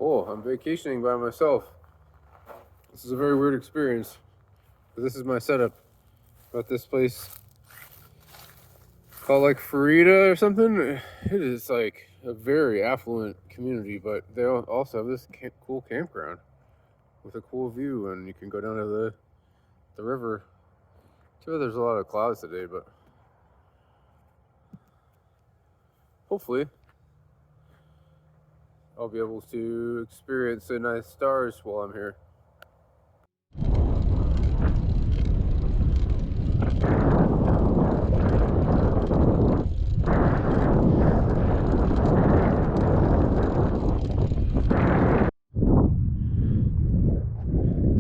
Oh, I'm vacationing by myself. This is a very weird experience. This is my setup. At this place called like Farida or something. It is like a very affluent community, but they also have this cool campground with a cool view, and you can go down to the river. Too bad there's a lot of clouds today, but hopefully I'll be able to experience the nice stars while I'm here.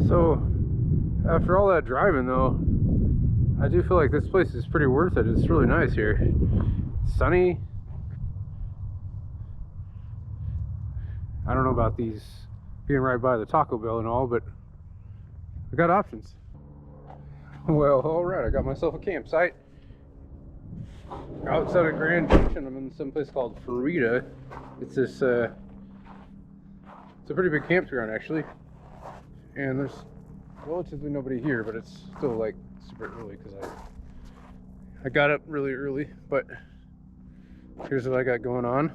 So, after all that driving though, I do feel like this place is pretty worth it. It's really nice here. It's sunny. I don't know about these being right by the Taco Bell and all, but I got options. Well, alright, I got myself a campsite outside of Grand Junction. I'm in some place called Farida. It's this, it's a pretty big campground actually. And there's relatively nobody here, but it's still like super early because I got up really early. But here's what I got going on.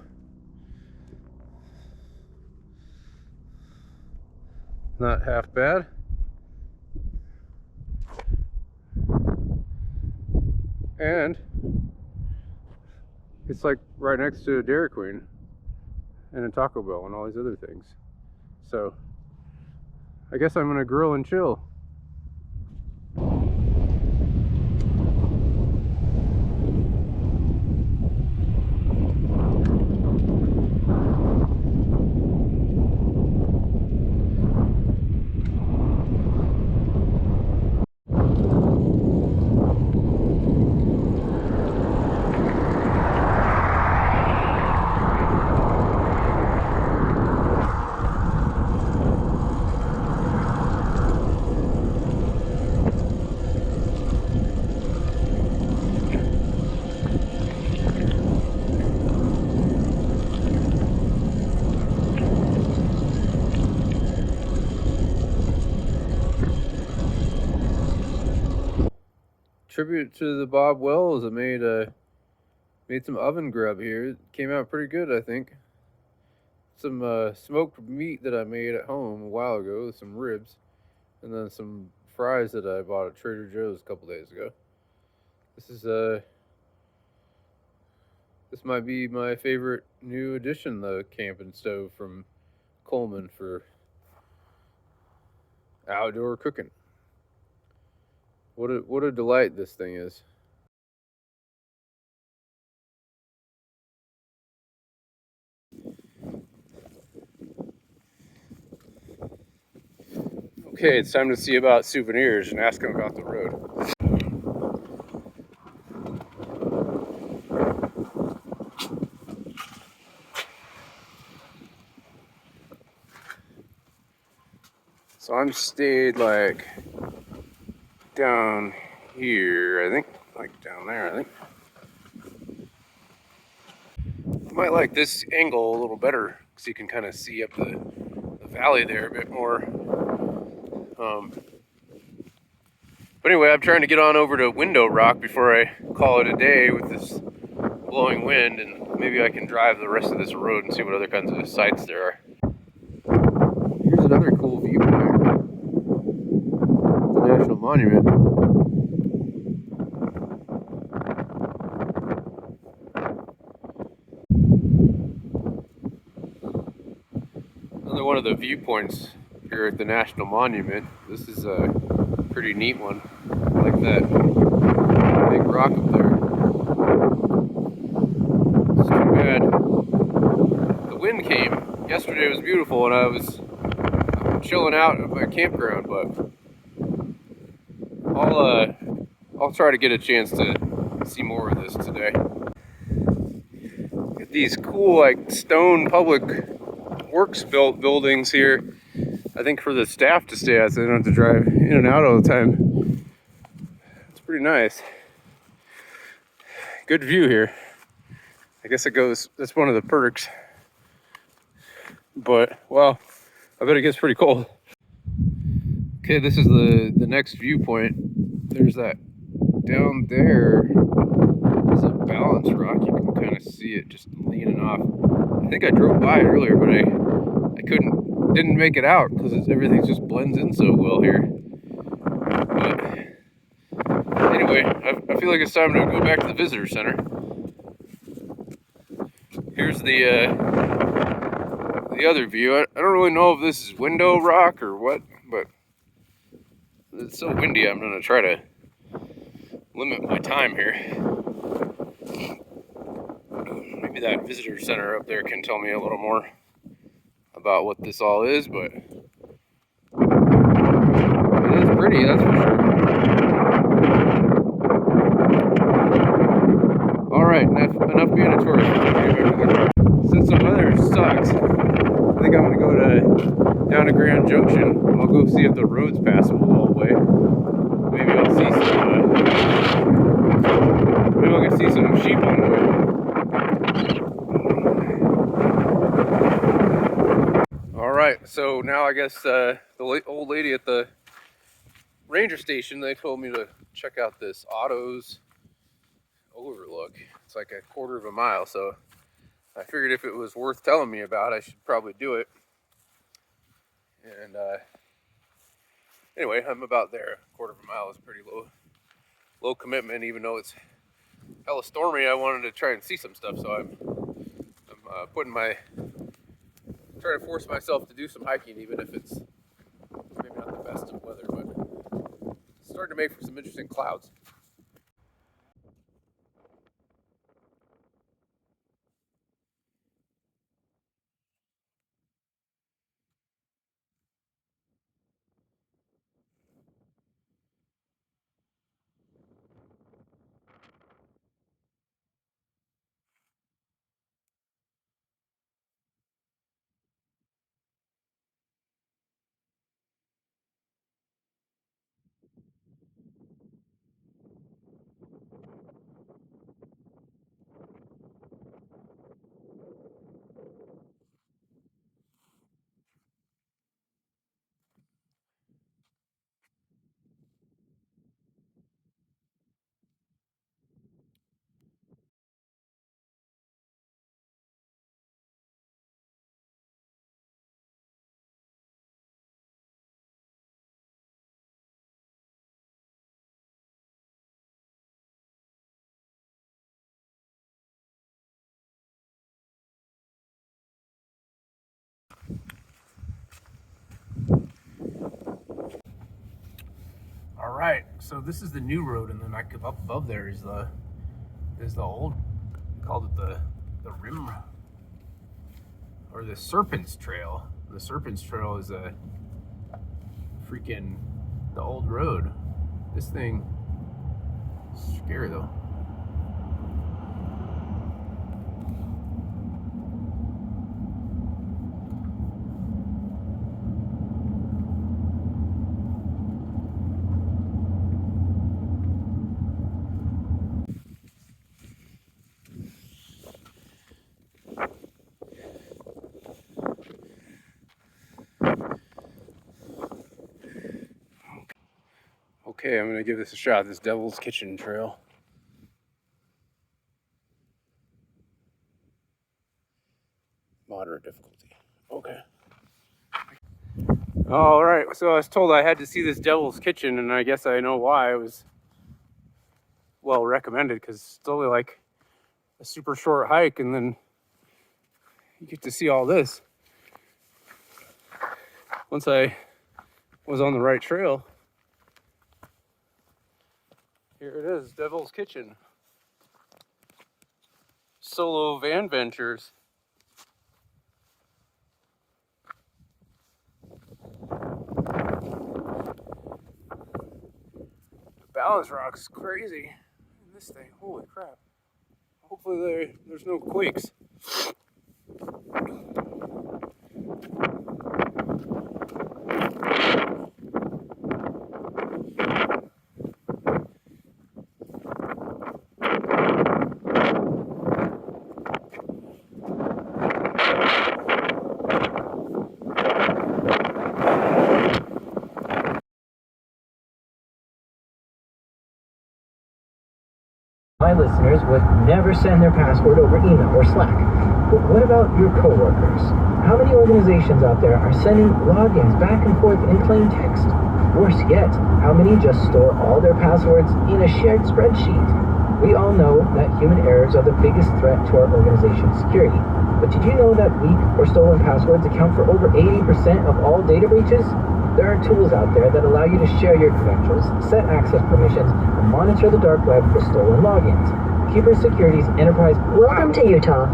Not half bad. And it's like right next to a Dairy Queen and a Taco Bell and all these other things. So I guess I'm gonna grill and chill. Tribute to the Bob Wells, I made some oven grub here. It came out pretty good, I think. Some smoked meat that I made at home a while ago, some ribs, and then some fries that I bought at Trader Joe's a couple days ago. This might be my favorite new addition, the camping stove from Coleman for outdoor cooking. What a delight this thing is. Okay, it's time to see about souvenirs and ask them about the road. So I'm stayed like down here, I think, like down there, I think. You might like this angle a little better because you can kind of see up the valley there a bit more. But anyway, I'm trying to get on over to Window Rock before I call it a day with this blowing wind, and maybe I can drive the rest of this road and see what other kinds of sights there are. Here's another cool viewpoint. The National Monument. Another one of the viewpoints here at the National Monument. This is a pretty neat one. I like that big rock up there. It's too bad the wind came. Yesterday was beautiful and I was chilling out at my campground, but I'll try to get a chance to see more of this today. Get these cool like stone public works built buildings here. I think for the staff to stay at, so they don't have to drive in and out all the time. It's pretty nice. Good view here. I guess that's one of the perks. But, well, I bet it gets pretty cold. Okay, this is the next viewpoint. There's that down there is a balance rock. You can kind of see it just leaning off. I think I drove by it earlier, but I didn't make it out because everything just blends in so well here. But anyway, I feel like it's time to go back to the visitor center. Here's the other view. I don't really know if this is window rock or what, but it's so windy. I'm gonna try to limit my time here. Maybe that visitor center up there can tell me a little more about what this all is, but it is pretty, that's for sure. Alright, enough being a tourist. Since the weather sucks, I think I'm gonna go down to Grand Junction. I'll go see if the road's passable all the way. Maybe I'll see maybe I can see some sheep on the way. Alright, so now I guess the old lady at the ranger station, they told me to check out this Otto's Overlook. It's like a quarter of a mile, so I figured if it was worth telling me about, I should probably do it. And anyway, I'm about there. A quarter of a mile is pretty low commitment, even though it's hella stormy. I wanted to try and see some stuff, so I'm trying to force myself to do some hiking, even if it's maybe not the best of weather, but it's starting to make for some interesting clouds. All right, so this is the new road, and then up above there is the old. We called it the rim or the Serpent's Trail. The Serpent's Trail is the old road. This thing is scary though. Okay, I'm gonna give this a shot. This Devil's Kitchen Trail. Moderate difficulty. Okay. All right, so I was told I had to see this Devil's Kitchen, and I guess I know why. It was well recommended because it's only like a super short hike, and then you get to see all this. Once I was on the right trail, here it is, Devil's Kitchen. Solo van ventures. The balance rock's crazy. And this thing, holy crap. Hopefully there's no quakes. My listeners would never send their password over email or Slack. But what about your coworkers? How many organizations out there are sending logins back and forth in plain text? Worse yet, how many just store all their passwords in a shared spreadsheet? We all know that human errors are the biggest threat to our organization's security. But did you know that weak or stolen passwords account for over 80% of all data breaches? There are tools out there that allow you to share your credentials, set access permissions, and monitor the dark web for stolen logins. Keeper Security's enterprise Welcome to Utah.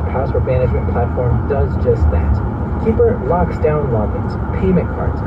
password management platform does just that. Keeper locks down logins, payment cards,